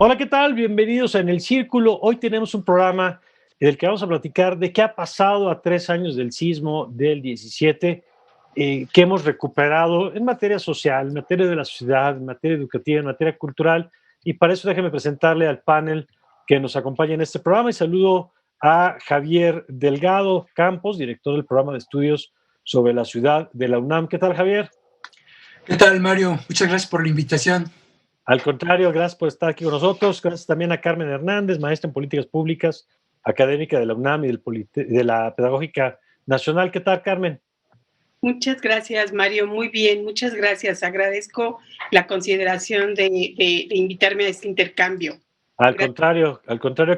Hola, ¿qué tal? Bienvenidos a En el Círculo. Hoy tenemos un programa en el que vamos a platicar de qué ha pasado a 3 años del sismo del 17, qué hemos recuperado en materia social, en materia de la sociedad, en materia educativa, en materia cultural. Y para eso déjeme presentarle al panel que nos acompaña en este programa y saludo a Javier Delgado Campos, director del programa de estudios sobre la ciudad de la UNAM. ¿Qué tal, Javier? ¿Qué tal, Mario? Muchas gracias por la invitación. Al contrario, gracias por estar aquí con nosotros. Gracias también a Carmen Hernández, maestra en Políticas Públicas, académica de la UNAM y de la Pedagógica Nacional. ¿Qué tal, Carmen? Muchas gracias, Mario. Muy bien, muchas gracias. Agradezco la consideración de invitarme a este intercambio. Al contrario,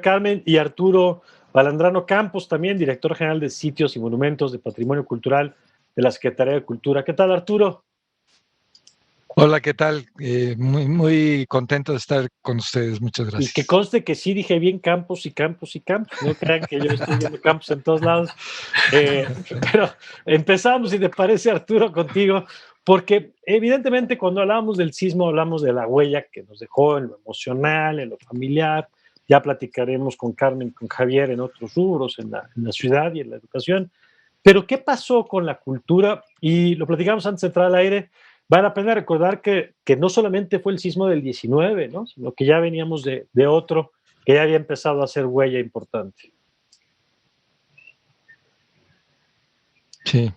Carmen. Y Arturo Balandrano Campos, también director general de Sitios y Monumentos de Patrimonio Cultural de la Secretaría de Cultura. ¿Qué tal, Arturo? Hola, ¿qué tal? Muy contento de estar con ustedes. Muchas gracias. Y que conste que sí dije bien Campos y Campos y Campos. No crean que yo estoy viendo Campos en todos lados. Pero empezamos, si te parece, Arturo, contigo, porque evidentemente cuando hablamos del sismo hablamos de la huella que nos dejó en lo emocional, en lo familiar. Ya platicaremos con Carmen, con Javier en otros rubros, en la ciudad y en la educación. Pero ¿qué pasó con la cultura? Y lo platicamos antes de entrar al aire. Vale la pena recordar que no solamente fue el sismo del 19, ¿no? Sino que ya veníamos de otro que ya había empezado a hacer huella importante. Sí.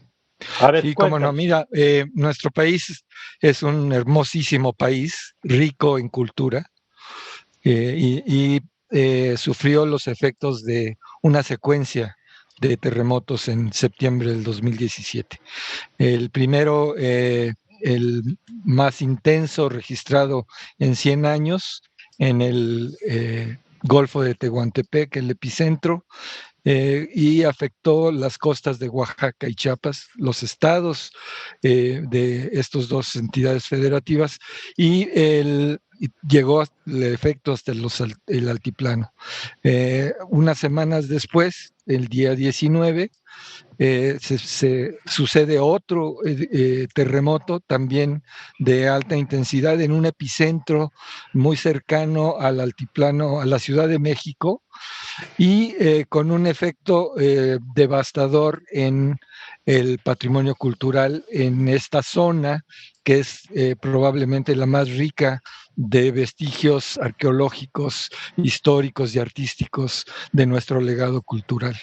A ver, sí, cómo no. Mira, nuestro país es un hermosísimo país, rico en cultura, y sufrió los efectos de una secuencia de terremotos en septiembre del 2017. El primero, el más intenso registrado en 100 años en el Golfo de Tehuantepec, el epicentro, y afectó las costas de Oaxaca y Chiapas, los estados de estas dos entidades federativas, y llegó el efecto hasta el altiplano. Unas semanas después, el día 19, se sucede otro terremoto también de alta intensidad en un epicentro muy cercano al altiplano, a la Ciudad de México, y con un efecto devastador en el patrimonio cultural en esta zona, que es probablemente la más rica de vestigios arqueológicos, históricos y artísticos de nuestro legado cultural.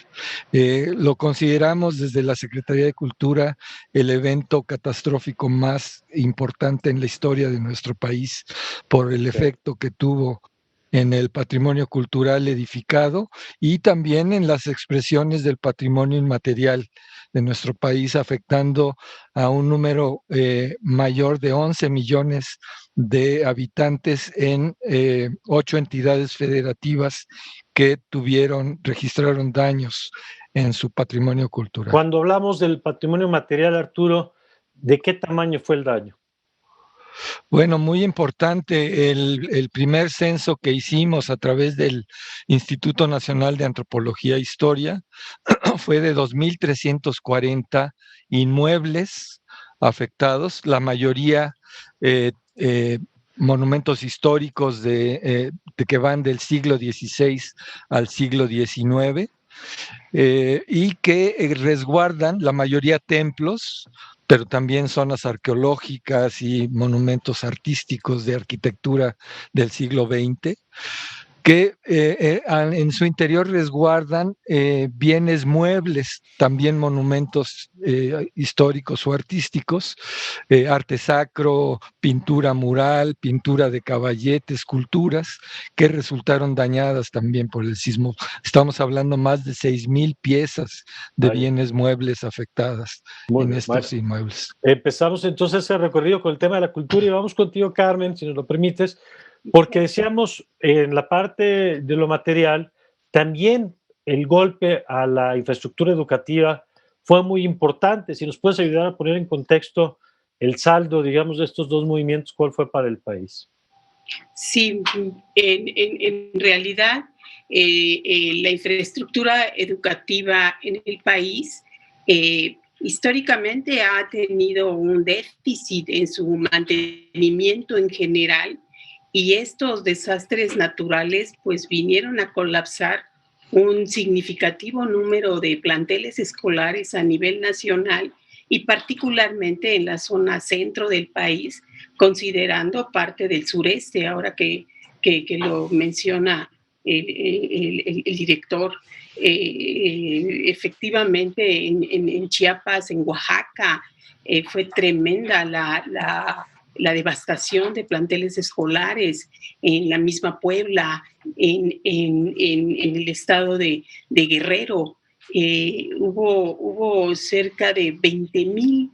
Lo consideramos desde la Secretaría de Cultura el evento catastrófico más importante en la historia de nuestro país por el efecto que tuvo en el patrimonio cultural edificado y también en las expresiones del patrimonio inmaterial de nuestro país, afectando a un número mayor de 11 millones de habitantes en 8 entidades federativas que registraron daños en su patrimonio cultural. Cuando hablamos del patrimonio material, Arturo, ¿de qué tamaño fue el daño? Bueno, muy importante. El primer censo que hicimos a través del Instituto Nacional de Antropología e Historia fue de 2.340 inmuebles afectados, la mayoría monumentos históricos de que van del siglo XVI al siglo XIX. Y que resguardan la mayoría templos, pero también zonas arqueológicas y monumentos artísticos de arquitectura del siglo XX, que en su interior resguardan bienes muebles, también monumentos históricos o artísticos, arte sacro, pintura mural, pintura de caballete, esculturas, que resultaron dañadas también por el sismo. Estamos hablando más de 6,000 piezas de bienes muebles afectadas en estos inmuebles. Empezamos entonces el recorrido con el tema de la cultura y vamos contigo, Carmen, si nos lo permites, porque decíamos en la parte de lo material, también el golpe a la infraestructura educativa fue muy importante. Si nos puedes ayudar a poner en contexto el saldo, digamos, de estos dos movimientos, ¿cuál fue para el país? Sí, en realidad la infraestructura educativa en el país históricamente ha tenido un déficit en su mantenimiento en general, y estos desastres naturales pues vinieron a colapsar un significativo número de planteles escolares a nivel nacional y particularmente en la zona centro del país, considerando parte del sureste, ahora que lo menciona el director. Efectivamente, en Chiapas, en Oaxaca, fue tremenda la devastación de planteles escolares, en la misma Puebla, en el estado de Guerrero. Hubo cerca de 20,000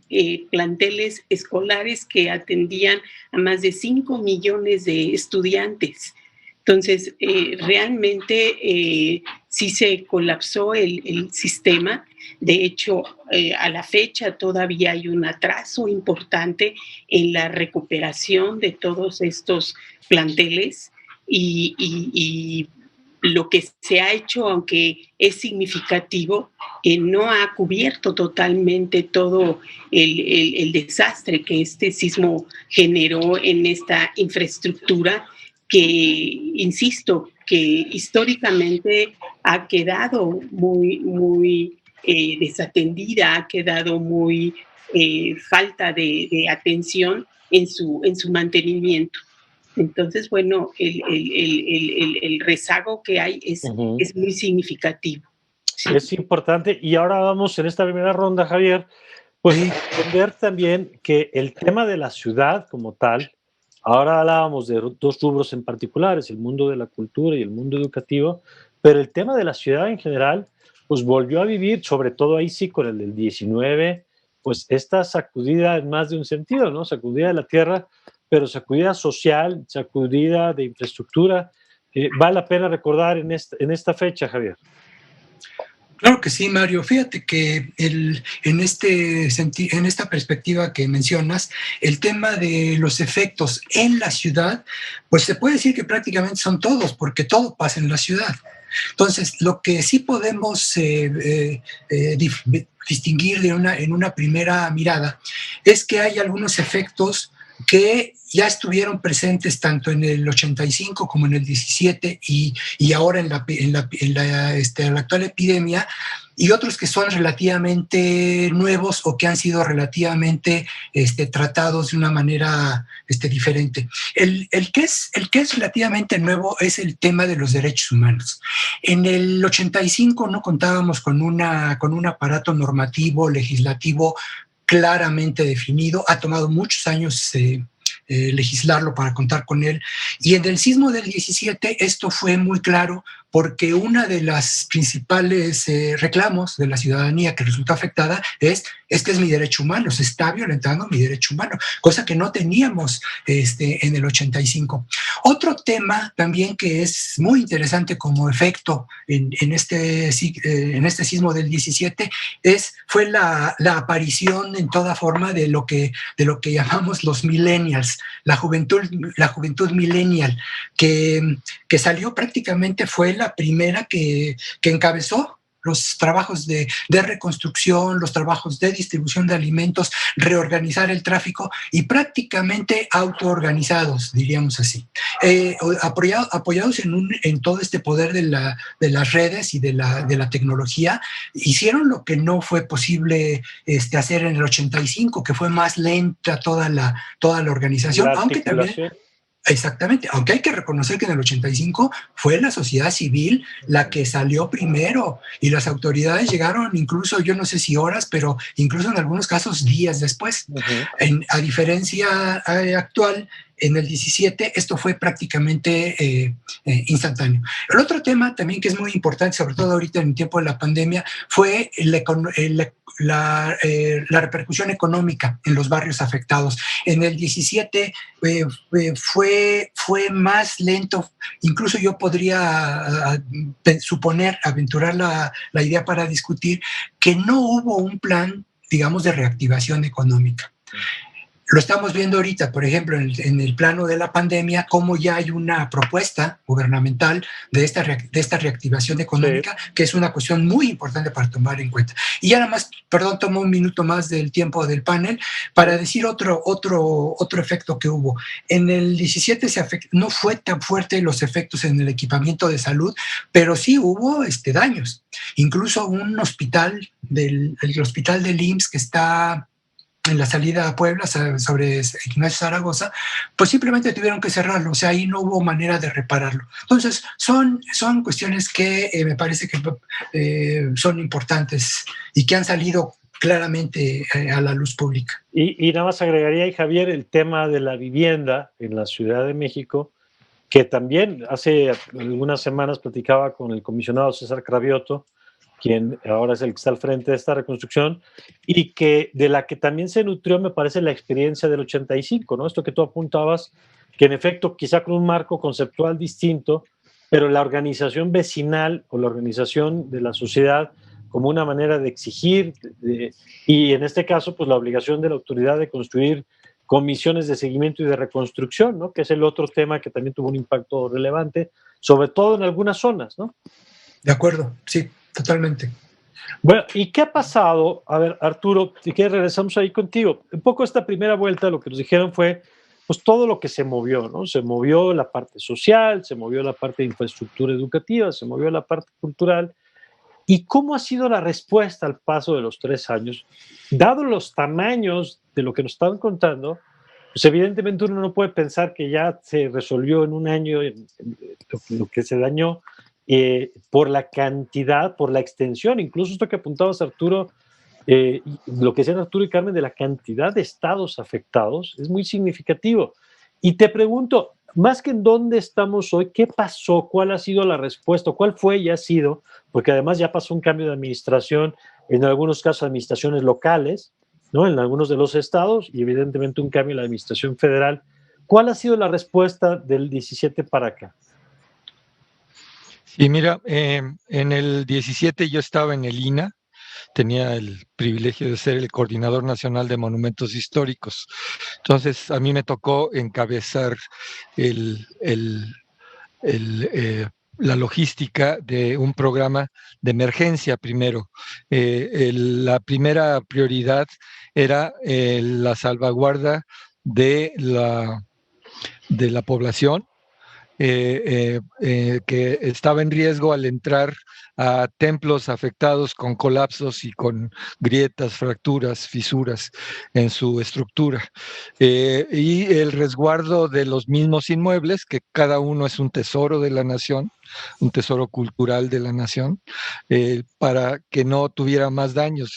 planteles escolares que atendían a más de 5 millones de estudiantes. Entonces, realmente sí se colapsó el sistema. De hecho, a la fecha todavía hay un atraso importante en la recuperación de todos estos planteles, y lo que se ha hecho, aunque es significativo, no ha cubierto totalmente todo el desastre que este sismo generó en esta infraestructura que, insisto, que históricamente ha quedado muy desatendida, ha quedado muy falta de atención en su mantenimiento. Entonces, bueno, el rezago que hay es muy significativo. Sí. Es importante. Y ahora vamos en esta primera ronda, Javier, pues entender también que el tema de la ciudad como tal, ahora hablábamos de dos rubros en particulares, el mundo de la cultura y el mundo educativo, pero el tema de la ciudad en general, pues volvió a vivir, sobre todo ahí sí con el del 19, pues esta sacudida en más de un sentido, ¿no? Sacudida de la tierra, pero sacudida social, sacudida de infraestructura. Vale la pena recordar en esta fecha, Javier. Claro que sí, Mario. Fíjate que en esta perspectiva que mencionas, el tema de los efectos en la ciudad, pues se puede decir que prácticamente son todos, porque todo pasa en la ciudad. Entonces, lo que sí podemos distinguir en una primera mirada es que hay algunos efectos que ya estuvieron presentes tanto en el 85 como en el 17 y ahora en la actual epidemia, y otros que son relativamente nuevos o que han sido relativamente tratados de una manera diferente. El que es relativamente nuevo es el tema de los derechos humanos. En el 85 no contábamos con un aparato normativo, legislativo claramente definido. Ha tomado muchos años legislarlo para contar con él. Y en el sismo del 17 esto fue muy claro, porque una de las principales reclamos de la ciudadanía que resultó afectada es que es mi derecho humano, se está violentando mi derecho humano, cosa que no teníamos en el 85. Otro tema también que es muy interesante como efecto en este sismo del 17 fue la aparición en toda forma de lo que llamamos los millennials, la juventud millennial, que salió prácticamente, fue la primera que encabezó los trabajos de reconstrucción, los trabajos de distribución de alimentos, reorganizar el tráfico, y prácticamente autoorganizados, diríamos así. Apoyados en todo este poder de las redes y de la tecnología, hicieron lo que no fue posible hacer en el 85, que fue más lenta toda la organización, aunque también... Exactamente, aunque hay que reconocer que en el 85 fue la sociedad civil la que salió primero, y las autoridades llegaron incluso, yo no sé si horas, pero incluso en algunos casos días después. A diferencia actual, en el 17 esto fue prácticamente instantáneo. El otro tema también que es muy importante, sobre todo ahorita en el tiempo de la pandemia, fue la repercusión económica en los barrios afectados. En el 17 fue más lento. Incluso yo podría aventurar la idea para discutir que no hubo un plan, digamos, de reactivación económica. Lo estamos viendo ahorita, por ejemplo, en el plano de la pandemia, cómo ya hay una propuesta gubernamental de esta reactivación económica, sí, que es una cuestión muy importante para tomar en cuenta. Y ya nada más, perdón, tomo un minuto más del tiempo del panel para decir otro efecto que hubo. En el 17 no fue tan fuerte los efectos en el equipamiento de salud, pero sí hubo daños. Incluso un hospital, el hospital del IMSS que está en la salida a Puebla, sobre Ignacio Zaragoza, pues simplemente tuvieron que cerrarlo, o sea, ahí no hubo manera de repararlo. Entonces, son cuestiones que me parece que son importantes y que han salido claramente a la luz pública. Y nada más agregaría, y Javier, el tema de la vivienda en la Ciudad de México, que también hace algunas semanas platicaba con el comisionado César Cravioto, quien ahora es el que está al frente de esta reconstrucción, y que de la que también se nutrió, me parece, la experiencia del 85, ¿no? Esto que tú apuntabas, que en efecto, quizá con un marco conceptual distinto, pero la organización vecinal o la organización de la sociedad como una manera de exigir, y en este caso, pues la obligación de la autoridad de construir comisiones de seguimiento y de reconstrucción, ¿no? Que es el otro tema que también tuvo un impacto relevante, sobre todo en algunas zonas, ¿no? De acuerdo, sí. Totalmente. Bueno, ¿y qué ha pasado? A ver, Arturo, si quieres regresamos ahí contigo. Un poco esta primera vuelta lo que nos dijeron fue pues todo lo que se movió, ¿no? Se movió la parte social, se movió la parte de infraestructura educativa, se movió la parte cultural. ¿Y cómo ha sido la respuesta al paso de los 3 años? Dado los tamaños de lo que nos estaban contando, pues evidentemente uno no puede pensar que ya se resolvió en un año lo que se dañó, por la cantidad, por la extensión, incluso esto que apuntabas, Arturo, lo que decían Arturo y Carmen de la cantidad de estados afectados es muy significativo. Y te pregunto, más que en dónde estamos hoy, ¿qué pasó? ¿Cuál ha sido la respuesta? ¿Cuál fue y ha sido? Porque además ya pasó un cambio de administración, en algunos casos administraciones locales, ¿no? En algunos de los estados, y evidentemente un cambio en la administración federal. ¿Cuál ha sido la respuesta del 17 para acá? Y mira, en el 17 yo estaba en el INAH, tenía el privilegio de ser el coordinador nacional de monumentos históricos. Entonces, a mí me tocó encabezar la logística de un programa de emergencia primero. La primera prioridad era la salvaguarda de la población, que estaba en riesgo al entrar a templos afectados con colapsos y con grietas, fracturas, fisuras en su estructura. Y el resguardo de los mismos inmuebles, que cada uno es un tesoro de la nación, un tesoro cultural de la nación, para que no tuviera más daños.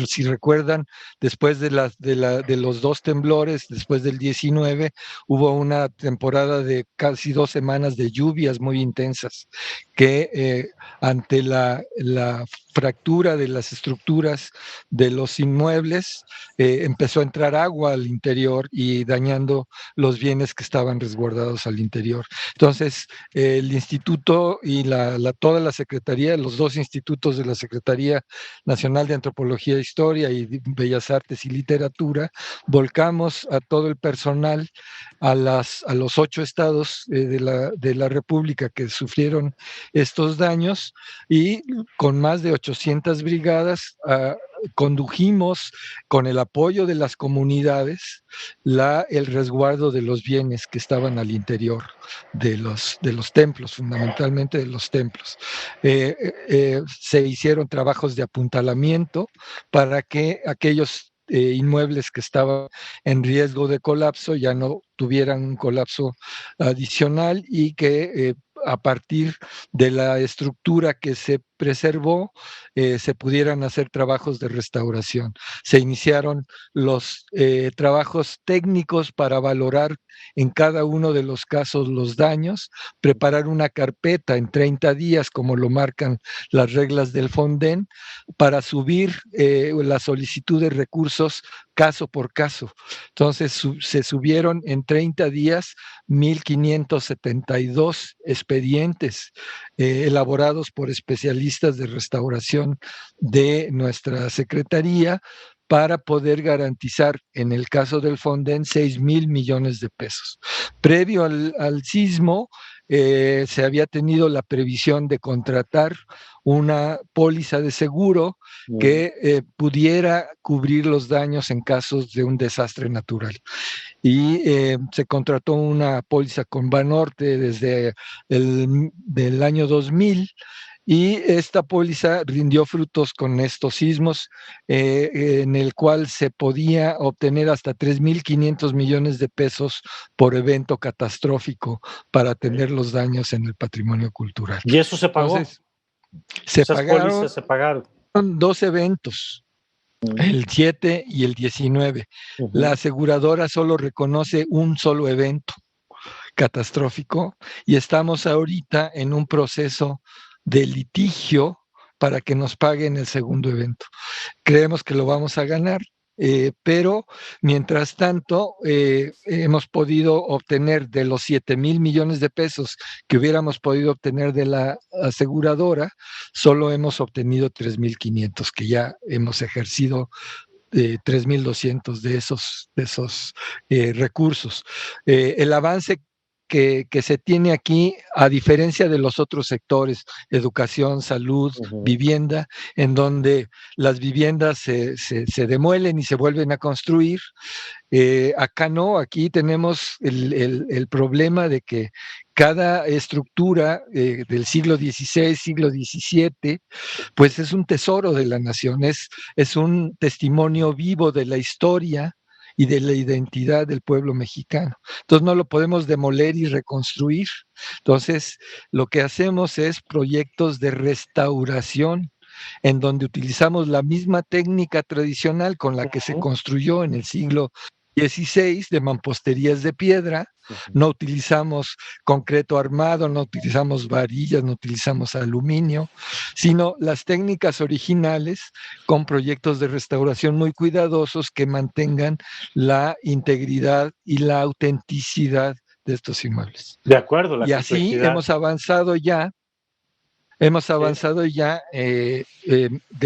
Si recuerdan, después de los 2 temblores, después del 19, hubo una temporada de casi 2 semanas de lluvias muy intensas, que ante la fractura de las estructuras de los inmuebles, empezó a entrar agua al interior y dañando los bienes que estaban resguardados al interior. Entonces, el instituto y toda la secretaría, los 2 institutos de la Secretaría Nacional de Antropología e Historia y Bellas Artes y Literatura, volcamos a todo el personal a los 8 estados de la República que sufrieron estos daños, y con más de 800 brigadas condujimos, con el apoyo de las comunidades, el resguardo de los bienes que estaban al interior de los templos, fundamentalmente de los templos. Se hicieron trabajos de apuntalamiento para que aquellos inmuebles que estaban en riesgo de colapso ya no tuvieran un colapso adicional, y que a partir de la estructura que se preservó, se pudieran hacer trabajos de restauración. Se iniciaron los trabajos técnicos para valorar en cada uno de los casos los daños, preparar una carpeta en 30 días, como lo marcan las reglas del Fonden, para subir la solicitud de recursos caso por caso. Entonces, se subieron en 30 días 1,572 expedientes elaborados por especialistas de restauración de nuestra secretaría, para poder garantizar, en el caso del Fonden, 6,000 millones de pesos. Previo al sismo, se había tenido la previsión de contratar una póliza de seguro que pudiera cubrir los daños en casos de un desastre natural. Y se contrató una póliza con Banorte desde del año 2000, y esta póliza rindió frutos con estos sismos, en el cual se podía obtener hasta 3,500 millones de pesos por evento catastrófico para atender los daños en el patrimonio cultural. ¿Y eso se pagó? Entonces, esas pólizas se pagaron. Dos eventos, el 7 y el 19. La aseguradora solo reconoce un solo evento catastrófico, y estamos ahorita en un proceso de litigio para que nos paguen el segundo evento. Creemos que lo vamos a ganar, pero mientras tanto hemos podido obtener de los 7,000 millones de pesos que hubiéramos podido obtener de la aseguradora, solo hemos obtenido 3,500, que ya hemos ejercido 3,200 de esos recursos. El avance que se tiene aquí, a diferencia de los otros sectores, educación, salud, vivienda, en donde las viviendas se demuelen y se vuelven a construir, acá no, aquí tenemos el problema de que cada estructura del siglo XVI, siglo XVII, pues es un tesoro de la nación, es un testimonio vivo de la historia y de la identidad del pueblo mexicano. Entonces no lo podemos demoler y reconstruir. Entonces lo que hacemos es proyectos de restauración, en donde utilizamos la misma técnica tradicional con la que se construyó en el siglo XVI, de mamposterías de piedra. No utilizamos concreto armado, no utilizamos varillas, no utilizamos aluminio, sino las técnicas originales, con proyectos de restauración muy cuidadosos que mantengan la integridad y la autenticidad de estos inmuebles. De acuerdo. Y así hemos avanzado ya. De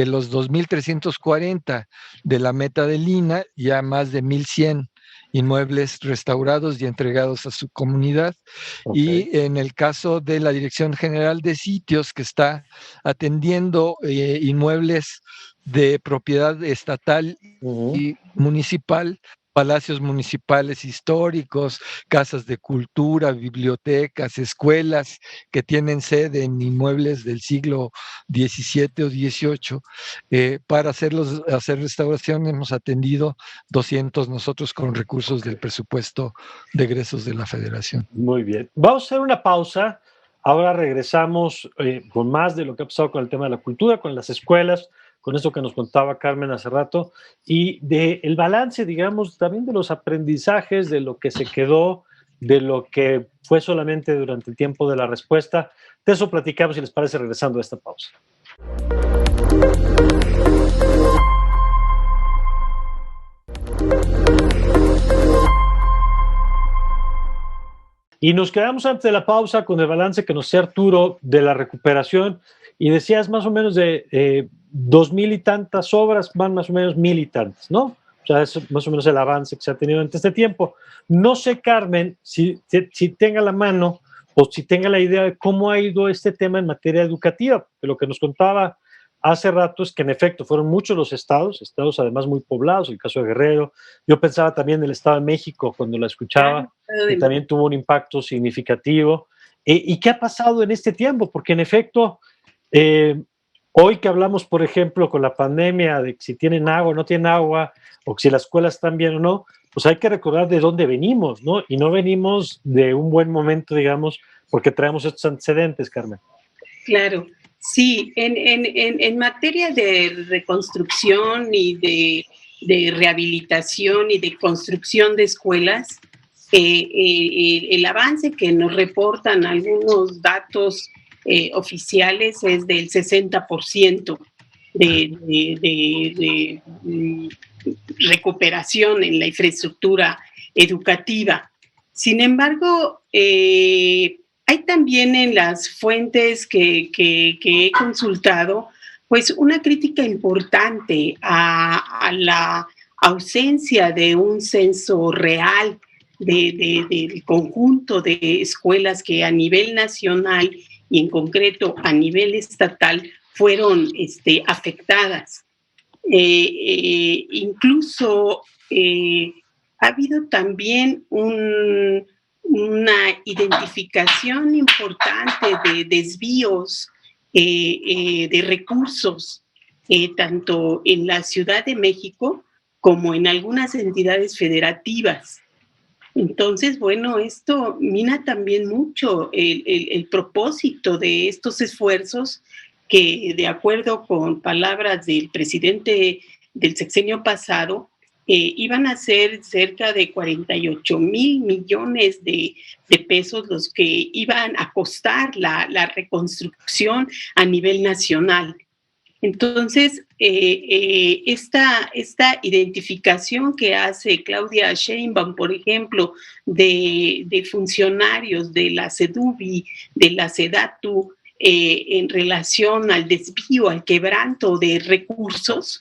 los 2,340 de la meta del INAH, ya más de 1,100 inmuebles restaurados y entregados a su comunidad. Y en el caso de la Dirección General de Sitios, que está atendiendo inmuebles de propiedad estatal y municipal, palacios municipales históricos, casas de cultura, bibliotecas, escuelas que tienen sede en inmuebles del siglo XVII o XVIII. Para hacer restauración hemos atendido 200 nosotros con recursos del presupuesto de egresos de la Federación. Muy bien. Vamos a hacer una pausa. Ahora regresamos con más de lo que ha pasado con el tema de la cultura, con las escuelas, con eso que nos contaba Carmen hace rato, y del balance, digamos, también de los aprendizajes, de lo que se quedó, de lo que fue solamente durante el tiempo de la respuesta. De eso platicamos, si les parece, regresando a esta pausa. Y nos quedamos antes de la pausa con el balance que nos hacía Arturo de la recuperación, y decías más o menos de 2,000 y tantas obras, van más o menos 1,000 y tantas, ¿no? O sea, es más o menos el avance que se ha tenido en este tiempo. No sé, Carmen, si tenga la mano o si tenga la idea de cómo ha ido este tema en materia educativa. Lo que nos contaba hace rato es que en efecto fueron muchos los estados además muy poblados, el caso de Guerrero. Yo pensaba también en el Estado de México cuando la escuchaba, que también tuvo un impacto significativo. ¿Y qué ha pasado en este tiempo? Porque en efecto, hoy que hablamos, por ejemplo, con la pandemia, de si tienen agua o no tienen agua, o si las escuelas están bien o no, pues hay que recordar de dónde venimos, ¿no? Y no venimos de un buen momento, digamos, porque traemos estos antecedentes, Carmen. Claro. Sí, en materia de reconstrucción y de rehabilitación y de construcción de escuelas, el avance que nos reportan algunos datos oficiales es del 60% de recuperación en la infraestructura educativa. Sin embargo, hay también en las fuentes que he consultado Pues una crítica importante a la ausencia de un censo real del conjunto de escuelas que a nivel nacional y en concreto a nivel estatal fueron afectadas. Incluso ha habido también una identificación importante de desvíos de recursos, tanto en la Ciudad de México como en algunas entidades federativas. Entonces, bueno, esto mina también mucho el propósito de estos esfuerzos que, de acuerdo con palabras del presidente del sexenio pasado, iban a ser cerca de 48,000 millones de pesos los que iban a costar la reconstrucción a nivel nacional. Entonces, esta identificación que hace Claudia Sheinbaum, por ejemplo, de funcionarios de la SEDUBI, de la SEDATU, en relación al desvío, al quebranto de recursos,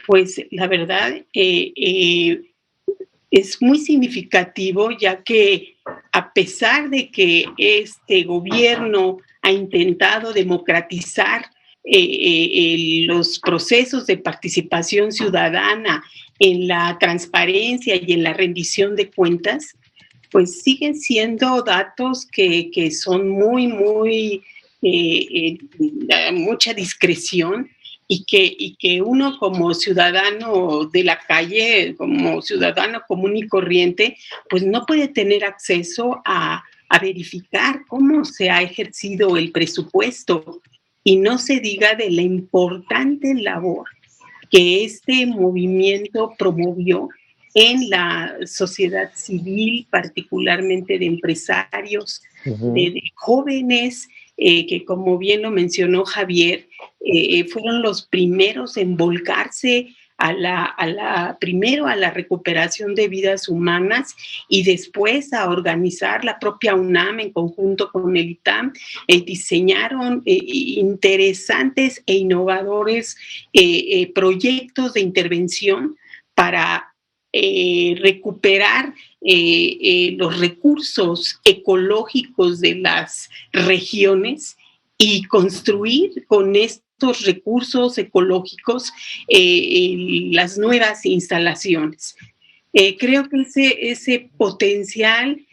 pues la verdad es muy significativo, ya que a pesar de que este gobierno ha intentado democratizar los procesos de participación ciudadana en la transparencia y en la rendición de cuentas, pues siguen siendo datos que son muy, mucha discreción y que uno como ciudadano de la calle, como ciudadano común y corriente, pues no puede tener acceso a verificar cómo se ha ejercido el presupuesto. Y no se diga de la importante labor que este movimiento promovió en la sociedad civil, particularmente de empresarios, de jóvenes, que como bien lo mencionó Javier, fueron los primeros en volcarse primero a la recuperación de vidas humanas y después a organizar la propia UNAM en conjunto con el ITAM. Diseñaron interesantes e innovadores proyectos de intervención para recuperar los recursos ecológicos de las regiones y construir con estos recursos ecológicos las nuevas instalaciones. Creo que ese potencial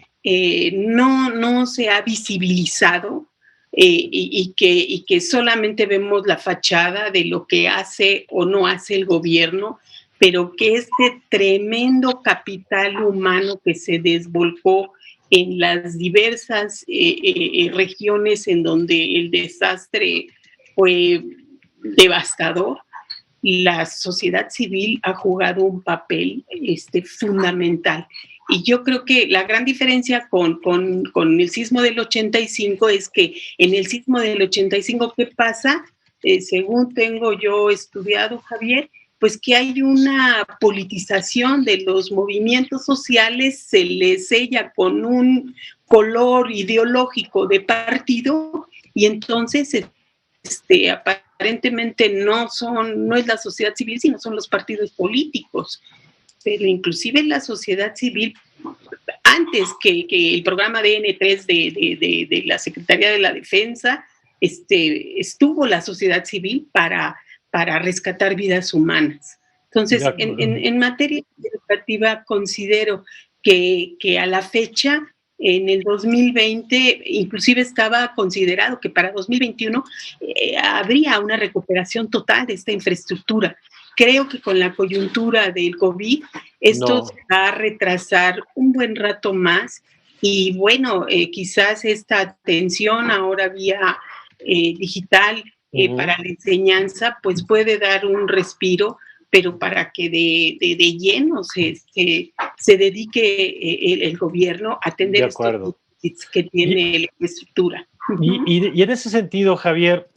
no se ha visibilizado y que solamente vemos la fachada de lo que hace o no hace el gobierno, pero que este tremendo capital humano que se desvolcó en las diversas regiones en donde el desastre fue devastador, la sociedad civil ha jugado un papel fundamental. Y yo creo que la gran diferencia con el sismo del 85 es que en el sismo del 85, ¿qué pasa? Según tengo yo estudiado, Javier, pues que hay una politización de los movimientos sociales, se les sella con un color ideológico de partido y entonces aparentemente no es la sociedad civil, sino son los partidos políticos. Pero inclusive la sociedad civil, antes que el programa DN3 de la Secretaría de la Defensa, estuvo la sociedad civil para rescatar vidas humanas. Entonces, en materia educativa, considero que a la fecha, en el 2020, inclusive estaba considerado que para 2021 habría una recuperación total de esta infraestructura. Creo que con la coyuntura del COVID, esto se va a retrasar un buen rato más y bueno, quizás esta atención ahora vía digital para la enseñanza, pues puede dar un respiro, pero para que de lleno se dedique el gobierno a atender estos que tiene la infraestructura. Y en ese sentido, Javier,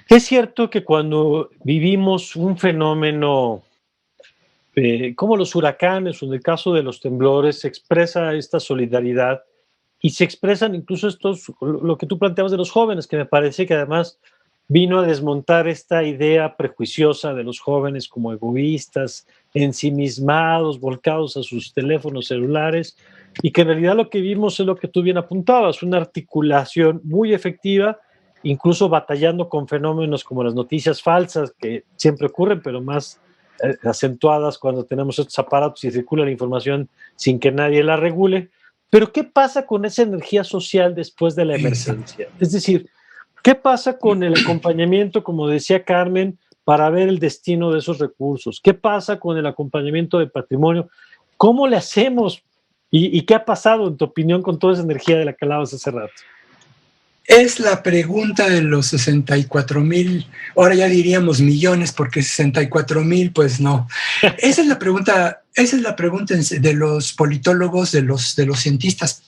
es cierto que cuando vivimos un fenómeno como los huracanes o en el caso de los temblores, se expresa esta solidaridad y se expresan incluso lo que tú planteabas de los jóvenes, que me parece que además vino a desmontar esta idea prejuiciosa de los jóvenes como egoístas, ensimismados, volcados a sus teléfonos celulares, y que en realidad lo que vimos es lo que tú bien apuntabas, una articulación muy efectiva, incluso batallando con fenómenos como las noticias falsas, que siempre ocurren, pero más acentuadas cuando tenemos estos aparatos y circula la información sin que nadie la regule. Pero ¿qué pasa con esa energía social después de la emergencia? Es decir, ¿qué pasa con el acompañamiento, como decía Carmen, para ver el destino de esos recursos? ¿Qué pasa con el acompañamiento de patrimonio? ¿Cómo le hacemos? ¿Y qué ha pasado, en tu opinión, con toda esa energía de la que hablabas hace rato? Es la pregunta de los 64,000, ahora ya diríamos millones, porque 64,000, pues no. Esa es la pregunta de los politólogos, de los cientistas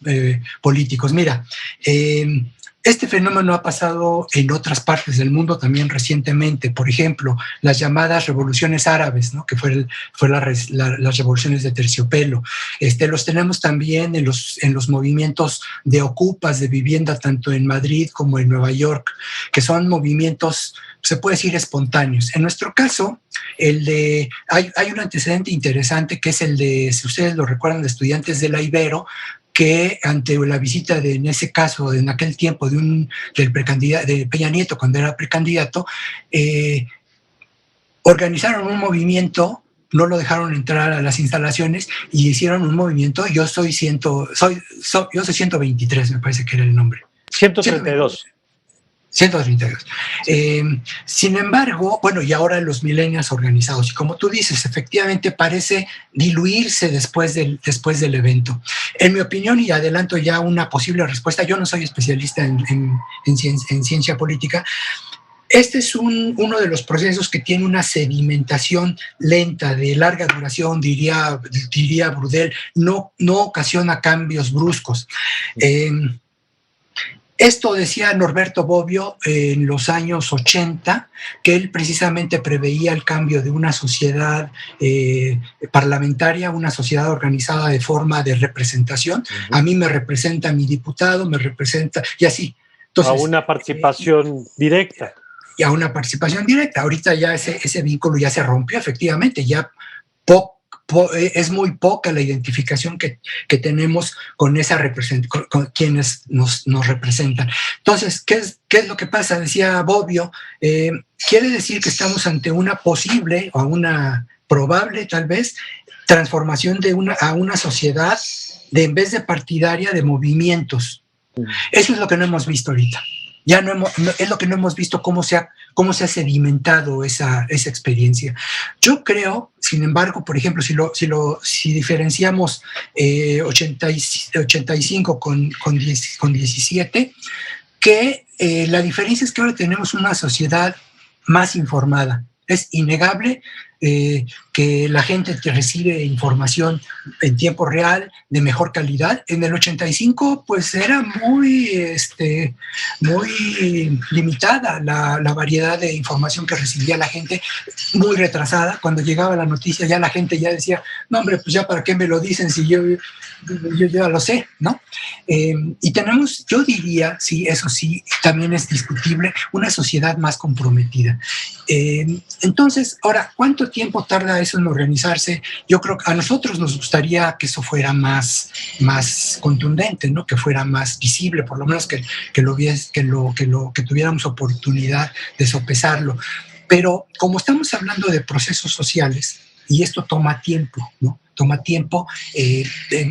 políticos. Mira, este fenómeno ha pasado en otras partes del mundo también recientemente. Por ejemplo, las llamadas revoluciones árabes, ¿no? Que fue las revoluciones de terciopelo. Los tenemos también en los movimientos de ocupas de vivienda, tanto en Madrid como en Nueva York, que son movimientos, se puede decir, espontáneos. En nuestro caso, hay un antecedente interesante, que es el de, si ustedes lo recuerdan, de estudiantes de la Ibero, que ante la visita en ese caso, en aquel tiempo, de Peña Nieto, cuando era precandidato, organizaron un movimiento, no lo dejaron entrar a las instalaciones y hicieron un movimiento. Yo soy 123, me parece que era el nombre. 132. 132. Sin embargo, bueno, y ahora los millennials organizados, y como tú dices, efectivamente parece diluirse después del evento. En mi opinión, y adelanto ya una posible respuesta, yo no soy especialista en ciencia política. Este es uno de los procesos que tiene una sedimentación lenta, de larga duración, diría Brudel, no ocasiona cambios bruscos. Esto decía Norberto Bobbio en los años 80, que él precisamente preveía el cambio de una sociedad parlamentaria, una sociedad organizada de forma de representación. A mí me representa mi diputado, me representa, y así. Entonces, a una participación directa. Y a una participación directa. Ahorita ya ese vínculo ya se rompió, efectivamente, ya es muy poca la identificación que tenemos con con quienes nos representan. Entonces, ¿qué es lo que pasa? Decía Bobbio, quiere decir que estamos ante una posible o una probable, tal vez, transformación a una sociedad en vez de partidaria, de movimientos. Eso es lo que no hemos visto ahorita. Es lo que no hemos visto, cómo se ha sedimentado esa experiencia. Yo creo, sin embargo, por ejemplo, si diferenciamos 85 con 17, que la diferencia es que ahora tenemos una sociedad más informada. Es innegable que la gente recibe información en tiempo real, de mejor calidad. En el 85, pues era muy limitada la variedad de información que recibía la gente, muy retrasada. Cuando llegaba la noticia, ya la gente ya decía, no, hombre, pues ya para qué me lo dicen si yo ya lo sé, ¿no? Y tenemos, yo diría, sí, eso sí, también es discutible, una sociedad más comprometida. Entonces, ahora, ¿cuánto tiempo tarda eso en organizarse? Yo creo que a nosotros nos gustaría que eso fuera más contundente, ¿no? Que fuera más visible, por lo menos que tuviéramos oportunidad de sopesarlo. Pero como estamos hablando de procesos sociales, y esto toma tiempo, ¿no? Toma tiempo.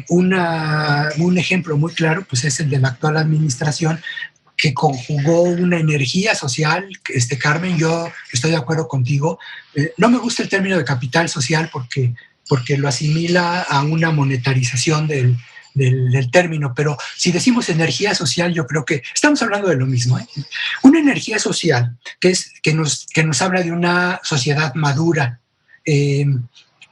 Un ejemplo muy claro, pues, es el de la actual administración, que conjugó una energía social. Carmen, yo estoy de acuerdo contigo. No me gusta el término de capital social porque lo asimila a una monetarización del término, pero si decimos energía social, yo creo que estamos hablando de lo mismo, ¿eh? Una energía social que nos habla de una sociedad madura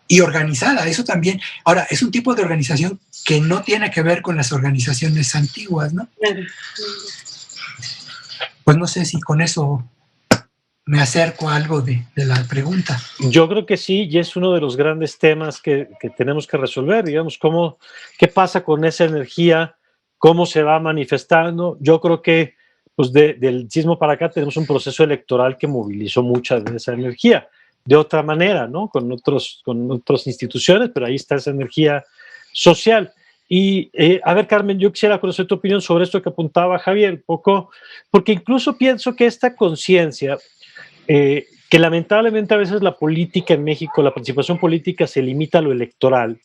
y organizada. Eso también, ahora, es un tipo de organización que no tiene que ver con las organizaciones antiguas, ¿no? Pues no sé si con eso me acerco a algo de la pregunta. Yo creo que sí, y es uno de los grandes temas que tenemos que resolver, digamos, qué pasa con esa energía, cómo se va manifestando. Yo creo que pues del sismo para acá tenemos un proceso electoral que movilizó mucha de esa energía. De otra manera, ¿no? Con otras instituciones, pero ahí está esa energía social. Y a ver, Carmen, yo quisiera conocer tu opinión sobre esto que apuntaba Javier, un poco, porque incluso pienso que esta conciencia, que lamentablemente a veces la política en México, la participación política se limita a lo electoral,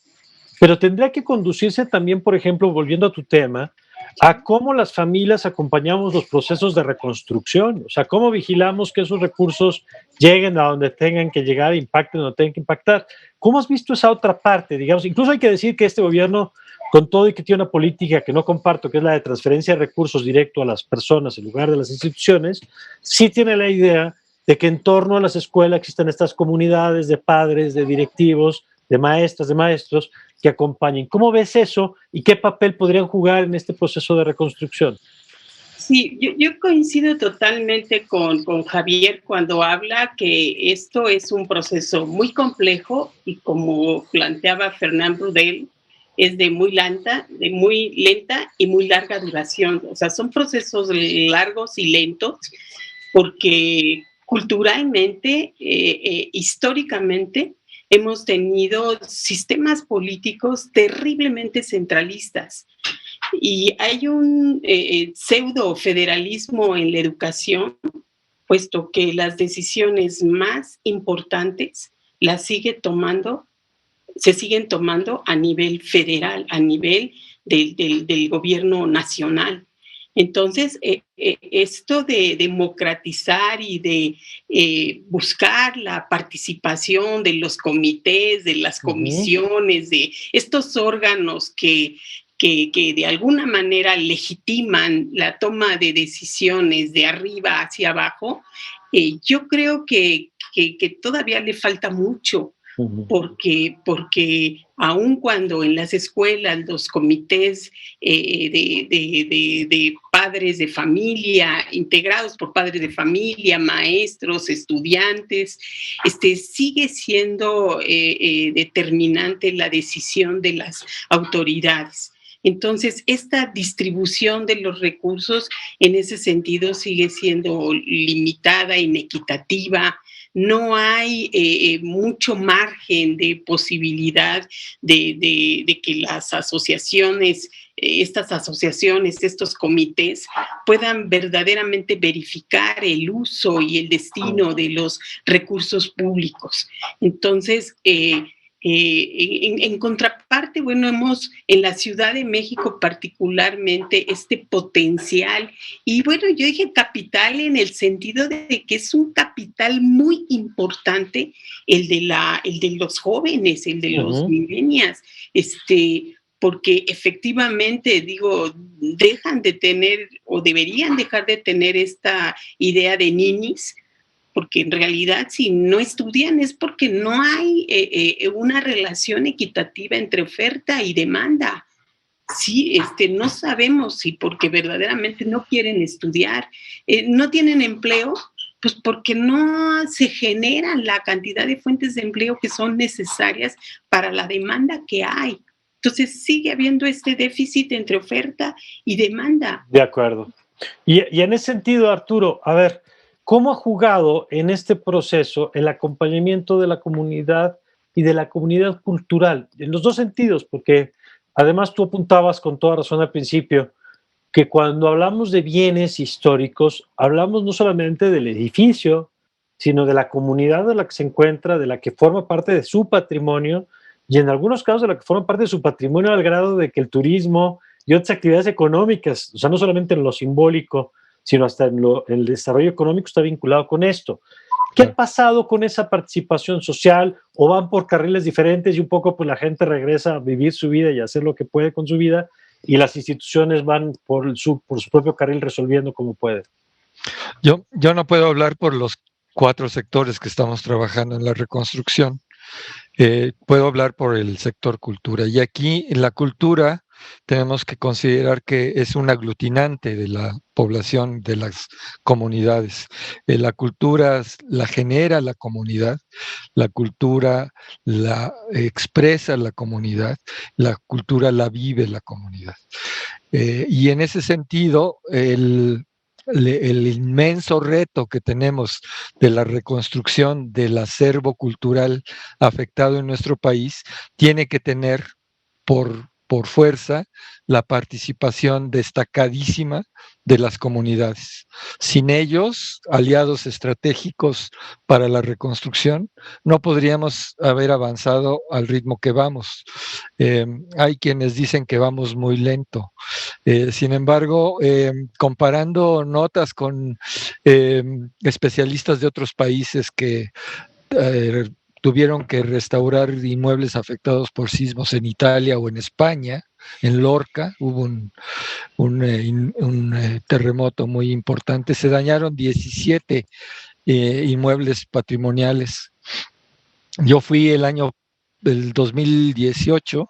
pero tendría que conducirse también, por ejemplo, volviendo a tu tema, a cómo las familias acompañamos los procesos de reconstrucción, o sea, cómo vigilamos que esos recursos lleguen a donde tengan que llegar, impacten donde tengan que impactar. ¿Cómo has visto esa otra parte? Digamos, incluso hay que decir que este gobierno, con todo y que tiene una política que no comparto, que es la de transferencia de recursos directo a las personas en lugar de las instituciones, sí tiene la idea de que en torno a las escuelas existen estas comunidades de padres, de directivos, de maestras, de maestros, que acompañen. ¿Cómo ves eso y qué papel podrían jugar en este proceso de reconstrucción? Sí, yo coincido totalmente con Javier cuando habla que esto es un proceso muy complejo y como planteaba Fernand Braudel, es de muy lenta y muy larga duración. O sea, son procesos largos y lentos porque culturalmente, históricamente, hemos tenido sistemas políticos terriblemente centralistas y hay un pseudo federalismo en la educación, puesto que las decisiones más importantes se siguen tomando a nivel federal, a nivel del gobierno nacional. Entonces, esto de democratizar y de buscar la participación de los comités, de las comisiones, de estos órganos que de alguna manera legitiman la toma de decisiones de arriba hacia abajo, yo creo que todavía le falta mucho. Porque aun cuando en las escuelas los comités de padres de familia, integrados por padres de familia, maestros, estudiantes, sigue siendo determinante la decisión de las autoridades. Entonces, esta distribución de los recursos en ese sentido sigue siendo limitada, inequitativa. No hay mucho margen de posibilidad de que las asociaciones, estos comités, puedan verdaderamente verificar el uso y el destino de los recursos públicos. Entonces, en contraparte, bueno, hemos en la Ciudad de México particularmente este potencial, y bueno, yo dije capital en el sentido de que es un capital muy importante el de los jóvenes, el de los millennials, porque efectivamente, digo, dejan de tener o deberían dejar de tener esta idea de ninis, porque en realidad si no estudian es porque no hay una relación equitativa entre oferta y demanda. Sí, no sabemos si porque verdaderamente no quieren estudiar, no tienen empleo, pues porque no se generan la cantidad de fuentes de empleo que son necesarias para la demanda que hay. Entonces sigue habiendo este déficit entre oferta y demanda. De acuerdo. Y en ese sentido, Arturo, a ver, ¿cómo ha jugado en este proceso el acompañamiento de la comunidad y de la comunidad cultural? En los dos sentidos, porque además tú apuntabas con toda razón al principio que cuando hablamos de bienes históricos, hablamos no solamente del edificio, sino de la comunidad de la que se encuentra, de la que forma parte de su patrimonio, y en algunos casos de la que forma parte de su patrimonio al grado de que el turismo y otras actividades económicas, o sea, no solamente en lo simbólico, sino hasta en el desarrollo económico está vinculado con esto. ¿Qué ha pasado con esa participación social? ¿O van por carriles diferentes y un poco pues la gente regresa a vivir su vida y a hacer lo que puede con su vida y las instituciones van por su propio carril resolviendo como pueden? Yo no puedo hablar por los 4 sectores que estamos trabajando en la reconstrucción. Puedo hablar por el sector cultura. Y aquí en la cultura tenemos que considerar que es un aglutinante de la población, de las comunidades. La cultura la genera la comunidad, la cultura la expresa la comunidad, la cultura la vive la comunidad. Y en ese sentido, el inmenso reto que tenemos de la reconstrucción del acervo cultural afectado en nuestro país tiene que tener por fuerza la participación destacadísima de las comunidades. Sin ellos, aliados estratégicos para la reconstrucción, no podríamos haber avanzado al ritmo que vamos. Hay quienes dicen que vamos muy lento. Sin embargo, comparando notas con especialistas de otros países que tuvieron que restaurar inmuebles afectados por sismos en Italia o en España, en Lorca, hubo un terremoto muy importante, se dañaron 17 inmuebles patrimoniales. Yo fui el 2018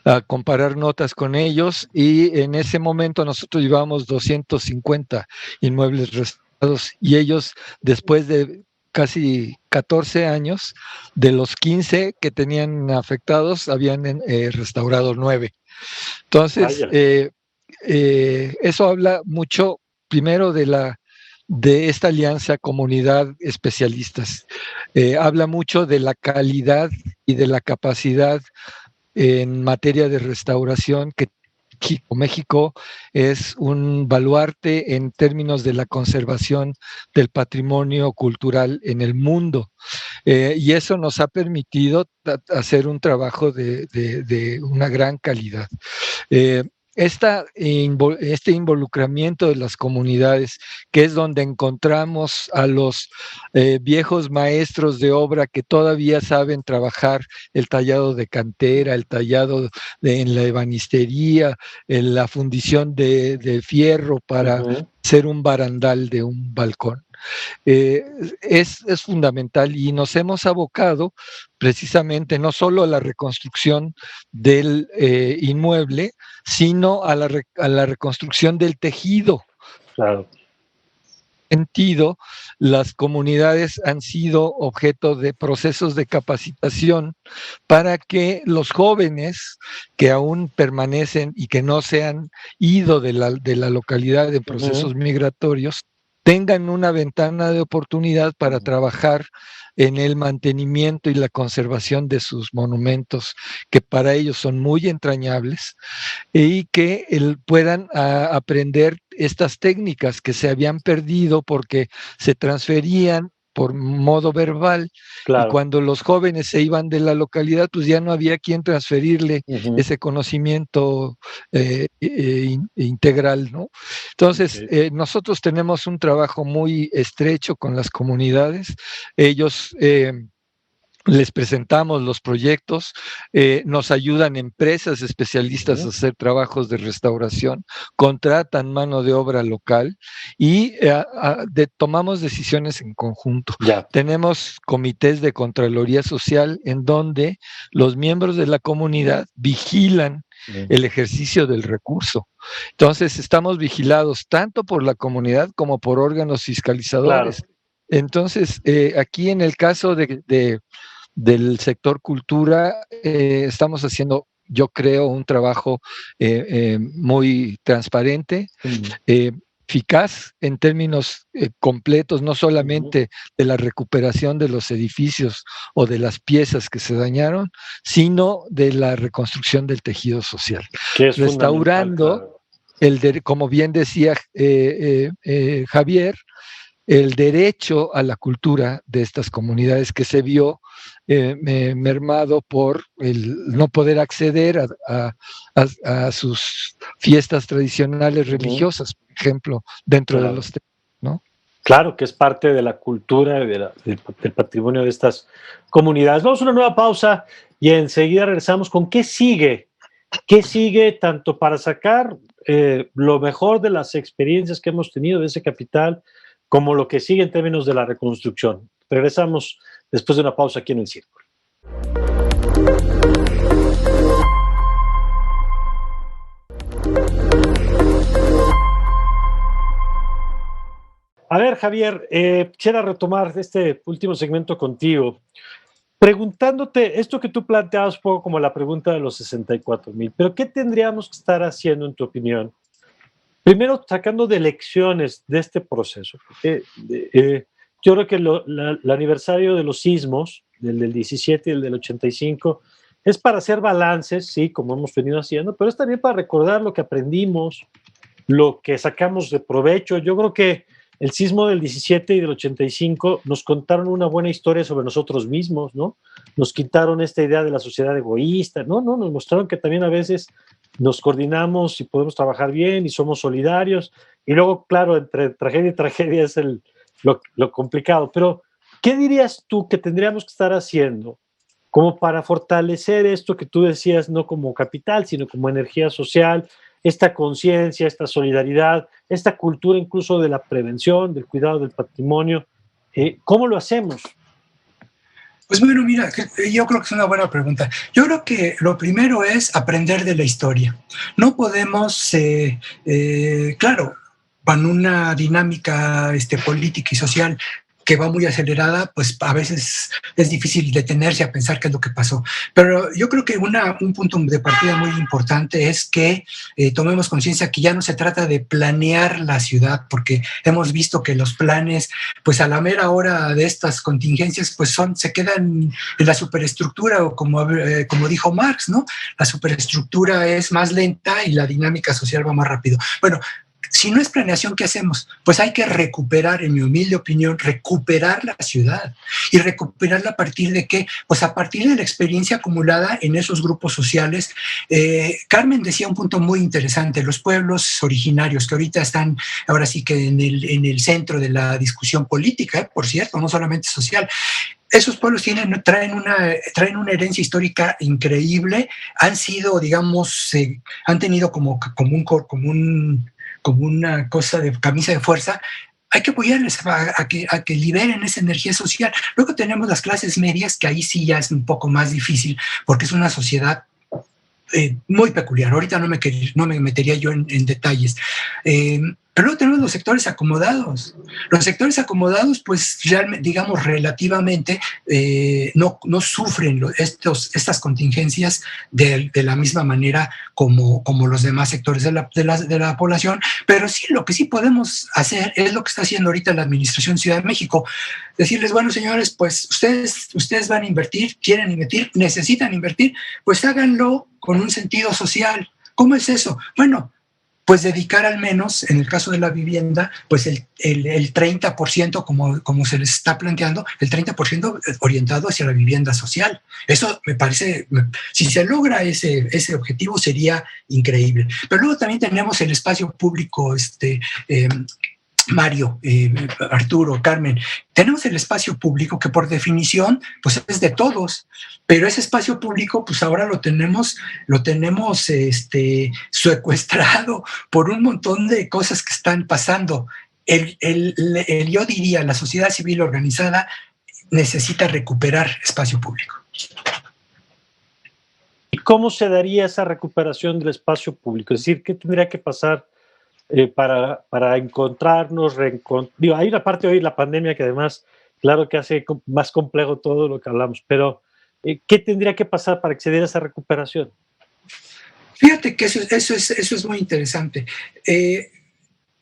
a comparar notas con ellos y en ese momento nosotros llevábamos 250 inmuebles restaurados y ellos, después de casi 14 años, de los 15 que tenían afectados, habían restaurado 9. Entonces, eso habla mucho, primero, de esta alianza comunidad especialistas. Habla mucho de la calidad y de la capacidad en materia de restauración que México es un baluarte en términos de la conservación del patrimonio cultural en el mundo. Y eso nos ha permitido hacer un trabajo de una gran calidad. Este involucramiento de las comunidades, que es donde encontramos a los viejos maestros de obra que todavía saben trabajar el tallado de cantera, el tallado en la ebanistería, en la fundición de fierro para hacer un barandal de un balcón. Es fundamental y nos hemos abocado precisamente no solo a la reconstrucción del inmueble, sino a la reconstrucción del tejido. Claro. Sentido, las comunidades han sido objeto de procesos de capacitación para que los jóvenes que aún permanecen y que no se han ido de la localidad de procesos migratorios tengan una ventana de oportunidad para trabajar en el mantenimiento y la conservación de sus monumentos, que para ellos son muy entrañables, y que puedan aprender estas técnicas que se habían perdido porque se transferían por modo verbal, claro. Y cuando los jóvenes se iban de la localidad, pues ya no había quien transferirle ese conocimiento integral, ¿no? Entonces, nosotros tenemos un trabajo muy estrecho con las comunidades. Ellos les presentamos los proyectos, nos ayudan empresas especialistas a hacer trabajos de restauración, contratan mano de obra local y tomamos decisiones en conjunto. Tenemos comités de Contraloría Social en donde los miembros de la comunidad vigilan el ejercicio del recurso. Entonces, estamos vigilados tanto por la comunidad como por órganos fiscalizadores. Claro. Entonces, aquí en el caso del sector cultura, estamos haciendo, yo creo, un trabajo muy transparente, eficaz en términos completos, no solamente de la recuperación de los edificios o de las piezas que se dañaron, sino de la reconstrucción del tejido social. Restaurando, como bien decía Javier, el derecho a la cultura de estas comunidades que se vio mermado por el no poder acceder a sus fiestas tradicionales religiosas, por ejemplo, dentro de los templos, ¿no? Claro, que es parte de la cultura y del patrimonio de estas comunidades. Vamos a una nueva pausa y enseguida regresamos con qué sigue. ¿Qué sigue tanto para sacar lo mejor de las experiencias que hemos tenido de ese capital, como lo que sigue en términos de la reconstrucción? Regresamos después de una pausa aquí en El Círculo. A ver, Javier, quisiera retomar este último segmento contigo, preguntándote esto que tú planteabas un poco como la pregunta de los 64,000, pero ¿qué tendríamos que estar haciendo, en tu opinión, Primero, sacando de lecciones de este proceso. Yo creo que el aniversario de los sismos, del 17 y el del 85, es para hacer balances, sí, como hemos venido haciendo, pero es también para recordar lo que aprendimos, lo que sacamos de provecho. Yo creo que el sismo del 17 y del 85 nos contaron una buena historia sobre nosotros mismos, ¿no? Nos quitaron esta idea de la sociedad egoísta, ¿no? Nos mostraron que también a veces nos coordinamos y podemos trabajar bien y somos solidarios. Y luego, claro, entre tragedia y tragedia es lo complicado. Pero, ¿qué dirías tú que tendríamos que estar haciendo como para fortalecer esto que tú decías, no como capital, sino como energía social, esta conciencia, esta solidaridad, esta cultura incluso de la prevención, del cuidado del patrimonio? ¿Cómo lo hacemos? Pues bueno, mira, yo creo que es una buena pregunta. Yo creo que lo primero es aprender de la historia. No podemos, claro, con una dinámica política y social que va muy acelerada, pues a veces es difícil detenerse a pensar qué es lo que pasó. Pero yo creo que un punto de partida muy importante es que tomemos conciencia que ya no se trata de planear la ciudad, porque hemos visto que los planes, pues a la mera hora de estas contingencias, pues se quedan en la superestructura, o como dijo Marx, ¿no? La superestructura es más lenta y la dinámica social va más rápido. Bueno, si no es planeación, ¿qué hacemos? Pues hay que recuperar, en mi humilde opinión, recuperar la ciudad. ¿Y recuperarla a partir de qué? Pues a partir de la experiencia acumulada en esos grupos sociales. Carmen decía un punto muy interesante, los pueblos originarios, que ahorita están, ahora sí que en el centro de la discusión política, por cierto, no solamente social. Esos pueblos traen una herencia histórica increíble, han sido, digamos, han tenido como una cosa de camisa de fuerza. Hay que apoyarles a que liberen esa energía social. Luego tenemos las clases medias, que ahí sí ya es un poco más difícil, porque es una sociedad muy peculiar. Ahorita no me metería yo en detalles. Pero luego tenemos los sectores acomodados. Los sectores acomodados, pues, digamos, relativamente no sufren estas contingencias de la misma manera como los demás sectores de la población. Pero sí, lo que sí podemos hacer es lo que está haciendo ahorita la Administración Ciudad de México. Decirles, bueno, señores, pues ustedes van a invertir, quieren invertir, necesitan invertir, pues háganlo con un sentido social. ¿Cómo es eso? Bueno, pues dedicar al menos, en el caso de la vivienda, pues el 30%, como se les está planteando, el 30% orientado hacia la vivienda social. Eso me parece, si se logra ese objetivo, sería increíble. Pero luego también tenemos el espacio público, Mario, Arturo, Carmen, tenemos el espacio público que por definición pues es de todos, pero ese espacio público pues ahora lo tenemos secuestrado por un montón de cosas que están pasando. Yo diría, la sociedad civil organizada necesita recuperar espacio público. ¿Y cómo se daría esa recuperación del espacio público? Es decir, ¿qué tendría que pasar para encontrarnos, digo, hay una parte hoy, la pandemia, que además, claro que hace más complejo todo lo que hablamos, pero ¿qué tendría que pasar para acceder a esa recuperación? Fíjate que eso es muy interesante.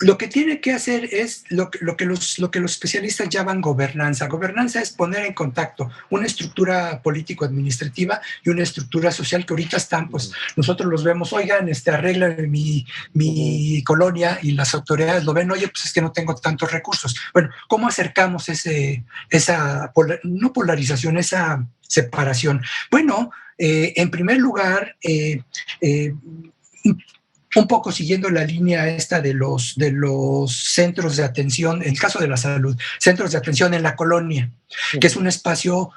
Lo que tiene que hacer es lo que los especialistas llaman gobernanza. Gobernanza es poner en contacto una estructura político-administrativa y una estructura social que ahorita están, pues nosotros los vemos, oigan, arreglan mi colonia, y las autoridades lo ven, oye, pues es que no tengo tantos recursos. Bueno, ¿cómo acercamos no polarización, esa separación? Bueno, en primer lugar, un poco siguiendo la línea esta de los centros de atención, en el caso de la salud, centros de atención en la colonia, que es un espacio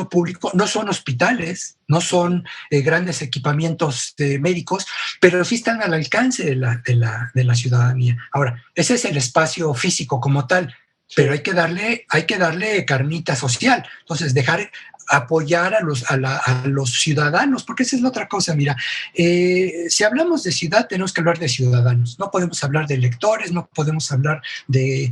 público, no son hospitales, no son grandes equipamientos médicos, pero sí están al alcance de la ciudadanía. Ahora, ese es el espacio físico como tal, pero hay que darle carnita social. Entonces, apoyar a los ciudadanos, porque esa es la otra cosa. Mira, si hablamos de ciudad, tenemos que hablar de ciudadanos. No podemos hablar de electores, no podemos hablar de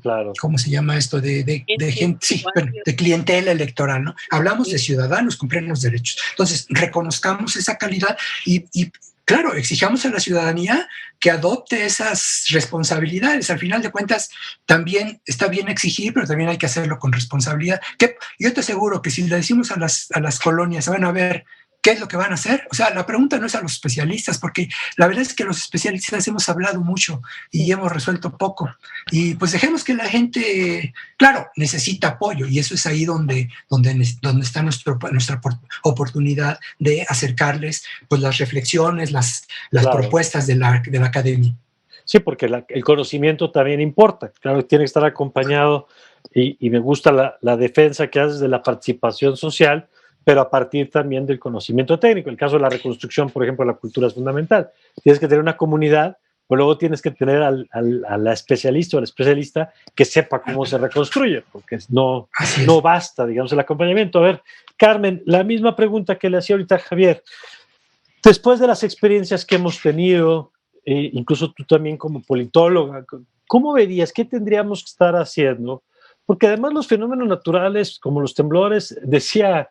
claro, ¿cómo se llama esto? De gente, sí, bueno, de clientela electoral, ¿no? Hablamos de ciudadanos con plenos derechos. Entonces, reconozcamos esa calidad y claro, exijamos a la ciudadanía que adopte esas responsabilidades. Al final de cuentas, también está bien exigir, pero también hay que hacerlo con responsabilidad. Que yo te aseguro que si le decimos a las colonias, bueno, a ver, ¿qué es lo que van a hacer? O sea, la pregunta no es a los especialistas, porque la verdad es que los especialistas hemos hablado mucho y hemos resuelto poco. Y pues dejemos que la gente, claro, necesita apoyo, y eso es ahí donde está nuestra oportunidad de acercarles pues las reflexiones, las Claro. propuestas de la academia. Sí, porque el conocimiento también importa. Claro, tiene que estar acompañado y me gusta la defensa que haces de la participación social, pero a partir también del conocimiento técnico. El caso de la reconstrucción, por ejemplo, de la cultura es fundamental. Tienes que tener una comunidad, pero luego tienes que tener a la especialista o al especialista que sepa cómo se reconstruye, porque no basta, digamos, el acompañamiento. A ver, Carmen, la misma pregunta que le hacía ahorita a Javier. Después de las experiencias que hemos tenido, incluso tú también como politóloga, ¿cómo verías? ¿Qué tendríamos que estar haciendo? Porque además los fenómenos naturales, como los temblores, decía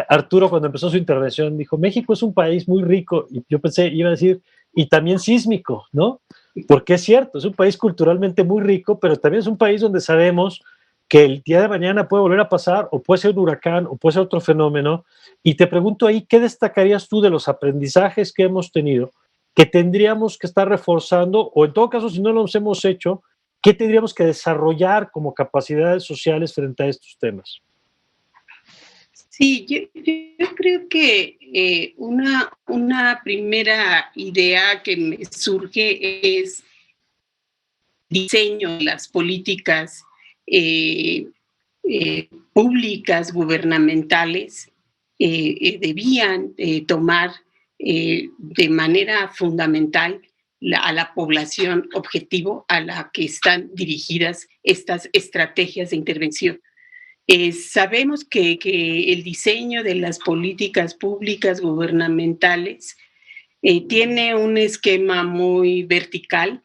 Arturo cuando empezó su intervención, dijo, México es un país muy rico, y yo pensé, iba a decir, y también sísmico, ¿no? Porque es cierto, es un país culturalmente muy rico, pero también es un país donde sabemos que el día de mañana puede volver a pasar, o puede ser un huracán, o puede ser otro fenómeno. Y te pregunto ahí, ¿qué destacarías tú de los aprendizajes que hemos tenido, que tendríamos que estar reforzando, o en todo caso, si no los hemos hecho, qué tendríamos que desarrollar como capacidades sociales frente a estos temas? Sí, yo creo que una primera idea que me surge es diseño de las políticas públicas, gubernamentales, debían tomar de manera fundamental a la población objetivo a la que están dirigidas estas estrategias de intervención. Sabemos que el diseño de las políticas públicas gubernamentales tiene un esquema muy vertical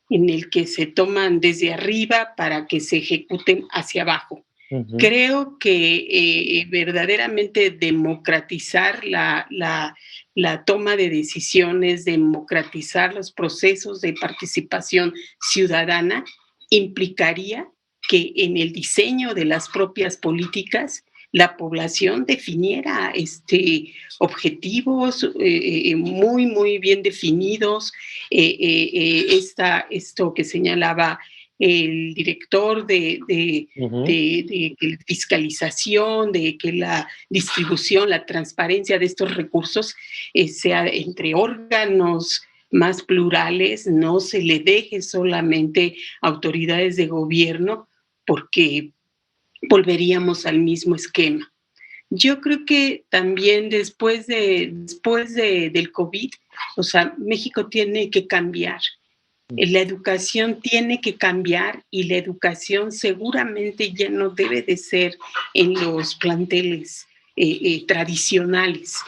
en el que se toman desde arriba para que se ejecuten hacia abajo. Uh-huh. Creo que verdaderamente democratizar la toma de decisiones, democratizar los procesos de participación ciudadana implicaría que en el diseño de las propias políticas la población definiera objetivos muy, muy bien definidos. Esto que señalaba el director de fiscalización, de que la distribución, la transparencia de estos recursos sea entre órganos más plurales, no se le deje solamente a autoridades de gobierno, porque volveríamos al mismo esquema. Yo creo que también después del COVID, o sea, México tiene que cambiar. La educación tiene que cambiar y la educación seguramente ya no debe de ser en los planteles tradicionales,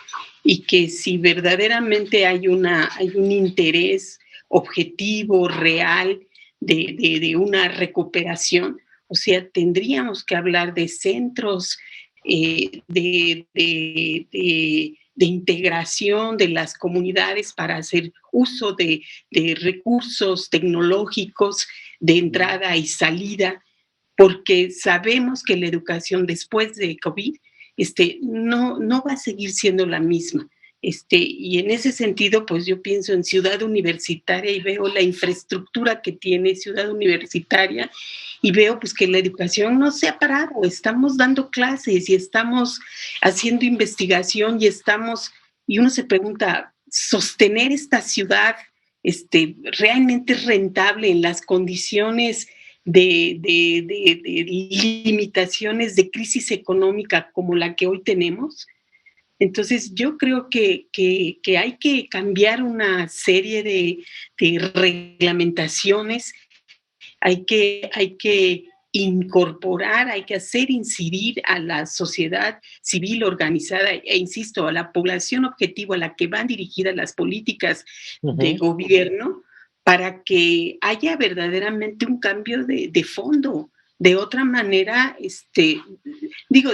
y que si verdaderamente hay un interés objetivo, real, de una recuperación, o sea, tendríamos que hablar de centros de integración de las comunidades para hacer uso de recursos tecnológicos de entrada y salida, porque sabemos que la educación después de COVID no va a seguir siendo la misma. Y en ese sentido, pues yo pienso en Ciudad Universitaria y veo la infraestructura que tiene Ciudad Universitaria y veo pues que la educación no se ha parado, estamos dando clases y estamos haciendo investigación y uno se pregunta, ¿sostener esta ciudad realmente es rentable en las condiciones de limitaciones de crisis económica como la que hoy tenemos? Entonces yo creo que hay que cambiar una serie de reglamentaciones, hay que incorporar, hay que hacer incidir a la sociedad civil organizada e, insisto, a la población objetivo a la que van dirigidas las políticas de gobierno, para que haya verdaderamente un cambio de fondo. De otra manera, de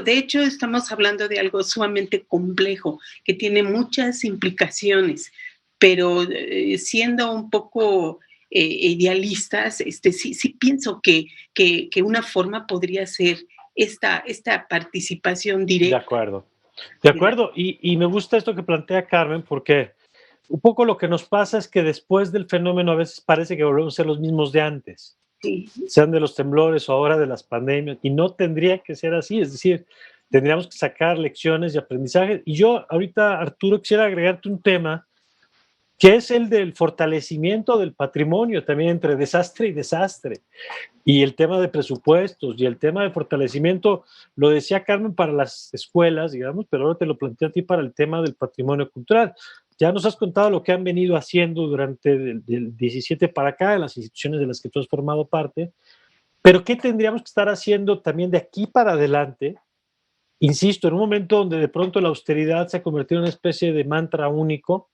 hecho, estamos hablando de algo sumamente complejo, que tiene muchas implicaciones, pero siendo un poco idealistas, sí pienso que una forma podría ser esta participación De directa. acuerdo. De acuerdo. Y me gusta esto que plantea Carmen, porque un poco lo que nos pasa es que después del fenómeno a veces parece que volvemos a ser los mismos de antes, Sí, sean de los temblores o ahora de las pandemias, y no tendría que ser así, es decir, tendríamos que sacar lecciones y aprendizajes. Y yo ahorita, Arturo, quisiera agregarte un tema que es el del fortalecimiento del patrimonio también entre desastre y desastre, y el tema de presupuestos y el tema de fortalecimiento, lo decía Carmen para las escuelas, digamos, pero ahora te lo planteo a ti para el tema del patrimonio cultural. Ya nos has contado lo que han venido haciendo durante del 17 para acá, en las instituciones de las que tú has formado parte, pero ¿qué tendríamos que estar haciendo también de aquí para adelante? Insisto, en un momento donde de pronto la austeridad se ha convertido en una especie de mantra único,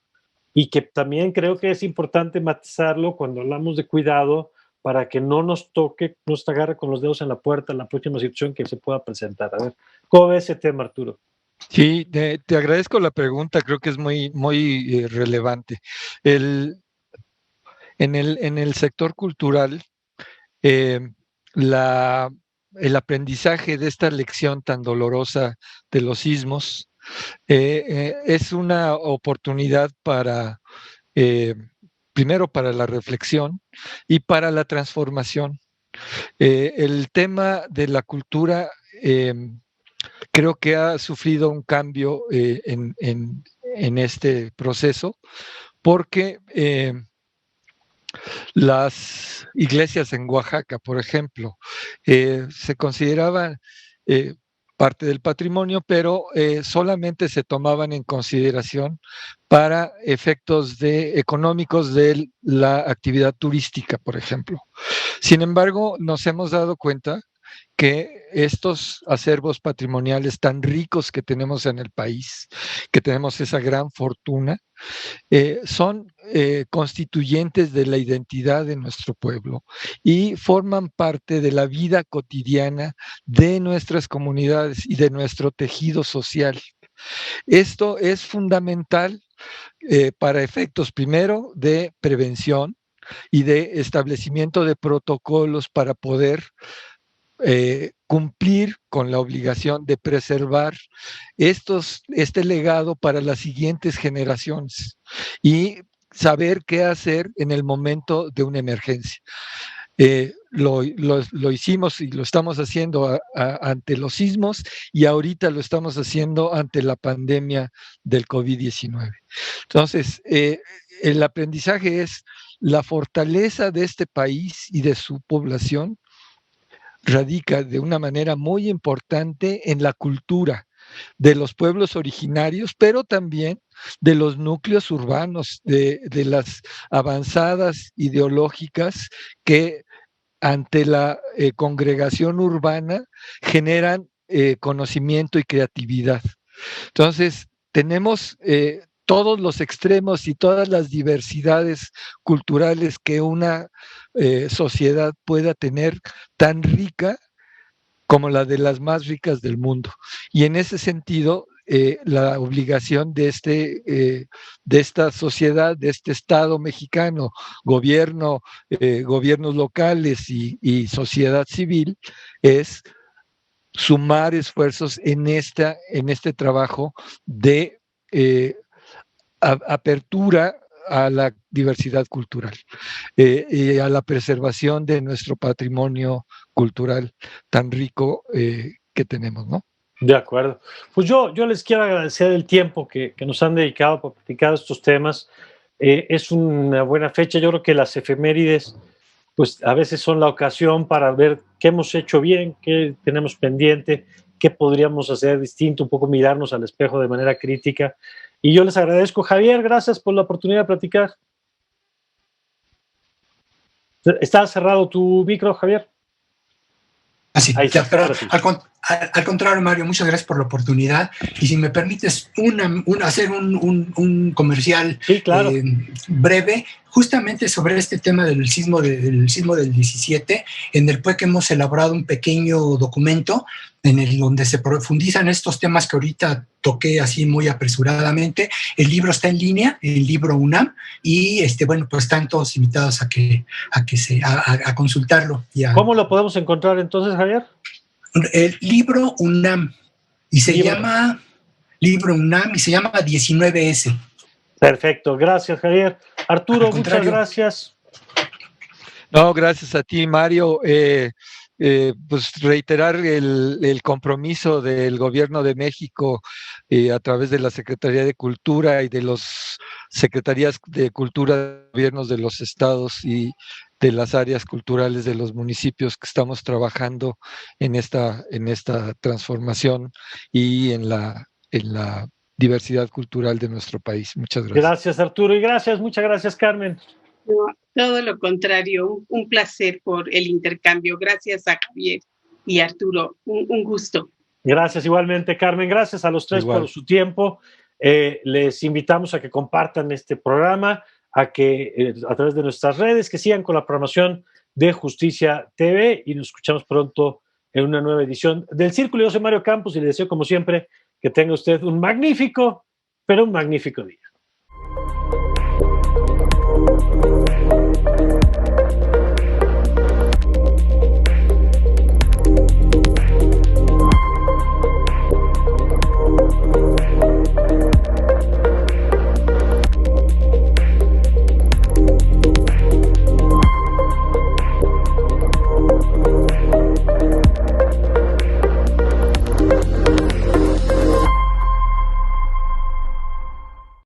y que también creo que es importante matizarlo cuando hablamos de cuidado para que no nos toque, no nos agarre con los dedos en la puerta la próxima situación que se pueda presentar. A ver, ¿cómo ves ese tema, Arturo? Sí, te agradezco la pregunta, creo que es muy relevante. El, en el sector cultural, eh, la, el aprendizaje de esta lección tan dolorosa de los sismos es una oportunidad para, primero, para la reflexión y para la transformación. El tema de la cultura creo que ha sufrido un cambio en este proceso porque las iglesias en Oaxaca, por ejemplo, se consideraban parte del patrimonio, pero solamente se tomaban en consideración para efectos económicos de la actividad turística, por ejemplo. Sin embargo, nos hemos dado cuenta que estos acervos patrimoniales tan ricos que tenemos en el país, que tenemos esa gran fortuna, son constituyentes de la identidad de nuestro pueblo y forman parte de la vida cotidiana de nuestras comunidades y de nuestro tejido social. Esto es fundamental para efectos, primero, de prevención y de establecimiento de protocolos para poder cumplir con la obligación de preservar este legado para las siguientes generaciones y saber qué hacer en el momento de una emergencia. Lo hicimos y lo estamos haciendo ante los sismos y ahorita lo estamos haciendo ante la pandemia del COVID-19. Entonces, el aprendizaje es la fortaleza de este país y de su población radica de una manera muy importante en la cultura de los pueblos originarios, pero también de los núcleos urbanos, de las avanzadas ideológicas que ante la congregación urbana generan conocimiento y creatividad. Entonces, tenemos todos los extremos y todas las diversidades culturales que una sociedad pueda tener tan rica como la de las más ricas del mundo. Y en ese sentido, la obligación de esta sociedad, de este Estado mexicano, gobierno, gobiernos locales y sociedad civil, es sumar esfuerzos en este trabajo de apertura a la diversidad cultural y a la preservación de nuestro patrimonio cultural tan rico que tenemos, ¿no? De acuerdo. Pues yo les quiero agradecer el tiempo que nos han dedicado para platicar estos temas. Es una buena fecha. Yo creo que las efemérides, pues a veces son la ocasión para ver qué hemos hecho bien, qué tenemos pendiente, qué podríamos hacer distinto, un poco mirarnos al espejo de manera crítica. Y yo les agradezco. Javier, gracias por la oportunidad de platicar. ¿Está cerrado tu micro, Javier? Así, Ahí ya, está, pero ahora sí. Al contrario, Mario, muchas gracias por la oportunidad. Y si me permites hacer un comercial sí, claro. Breve, justamente sobre este tema del sismo del 17, en el que hemos elaborado un pequeño documento donde se profundizan estos temas que ahorita toqué así muy apresuradamente. El libro está en línea, el libro UNAM, y bueno, pues están todos invitados a consultarlo. ¿Cómo lo podemos encontrar entonces, Javier? El libro UNAM, y se llama Libro UNAM, y se llama 19S. Perfecto, gracias, Javier. Arturo, muchas gracias. No, gracias a ti, Mario. Pues reiterar el compromiso del Gobierno de México a través de la Secretaría de Cultura y de las Secretarías de Cultura de gobiernos de los estados y de las áreas culturales de los municipios que estamos trabajando en esta transformación y en la diversidad cultural de nuestro país. Muchas gracias. Gracias, Arturo, y muchas gracias, Carmen. No, todo lo contrario, un placer por el intercambio. Gracias a Javier y Arturo, un gusto. Gracias igualmente, Carmen. Gracias a los tres por su tiempo. Les invitamos a que compartan este programa, a que a través de nuestras redes, que sigan con la programación de Justicia TV, y nos escuchamos pronto en una nueva edición del Círculo. Yo soy Mario Campos y le deseo, como siempre, que tenga usted un magnífico día.